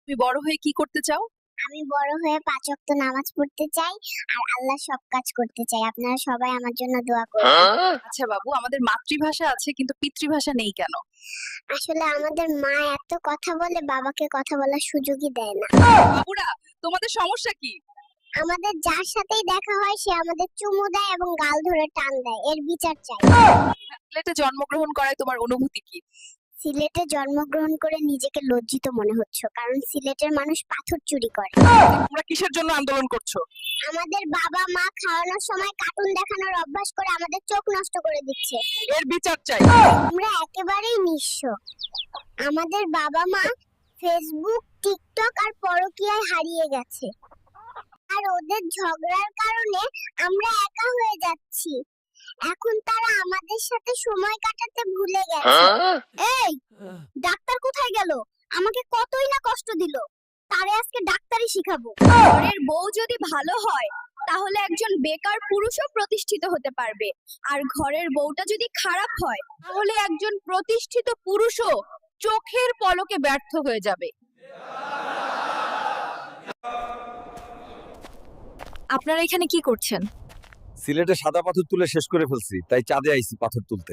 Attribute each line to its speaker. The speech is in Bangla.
Speaker 1: তুমি বড় হয়ে কি করতে চাও?
Speaker 2: আমি বড় হয়ে 5 ওয়াক্ত নামাজ পড়তে চাই আর আল্লাহর সব কাজ করতে চাই। আপনারা সবাই আমার জন্য দোয়া করবেন।
Speaker 1: আচ্ছা বাবু, আমাদের মাতৃভাষা আছে কিন্তু পিতৃভাষা নেই কেন?
Speaker 2: আসলে আমাদের মা এত কথা বলে বাবাকে কথা বলার সুযোগই দেয় না।
Speaker 1: বাবুরা, তোমাদের সমস্যা কি?
Speaker 2: আমাদের যার সাথেই দেখা হয় সে আমাদের চুমু দেয় এবং গাল ধরে টান দেয়। এর বিচার চাই।
Speaker 1: সিলেটে জন্মগ্রহণ করায় তোমার অনুভূতি কি?
Speaker 2: সিলেটে জন্মগ্রহণ করে নিজেকে লজ্জিত মনে হচ্ছে, কারণ সিলেটের মানুষ পাথর চুরি করে।
Speaker 1: তোমরা কিসের জন্য আন্দোলন করছো?
Speaker 2: আমাদের বাবা মা খাওয়ানোর সময় কার্টুন দেখানোর অভ্যাস করে আমাদের চোখ নষ্ট করে দিচ্ছে।
Speaker 1: এর বিচার চাই।
Speaker 2: আমরা একেবারেই নিঃস্ব। আমাদের বাবা মা ফেসবুক, টিকটক আর পরকীয়ায় হারিয়ে গেছে। আর ওদের ঝগড়ার কারণে আমরা একা হয়ে যাচ্ছি। এখন তারা আমাদের সাথে সময় কাটাতে ভুলে গেছে। এই, ডাক্তার কোথায় গেল? আমাকে কতই না কষ্ট দিল। তারে আজকে ডাক্তারি শিখাবো।
Speaker 3: ঘরের বউ যদি ভালো হয় তাহলে একজন বেকার পুরুষও প্রতিষ্ঠিত হতে পারবে, আর ঘরের বউটা যদি খারাপ হয়
Speaker 1: তাহলে একজন প্রতিষ্ঠিত পুরুষও চোখের পলকে ব্যর্থ হয়ে যাবে।
Speaker 3: আপনারা এখানে কি করছেন?
Speaker 4: সিলেটে সাদা পাথর তুলে শেষ করে ফেলছি, তাই চাঁদে আইছি পাথর তুলতে।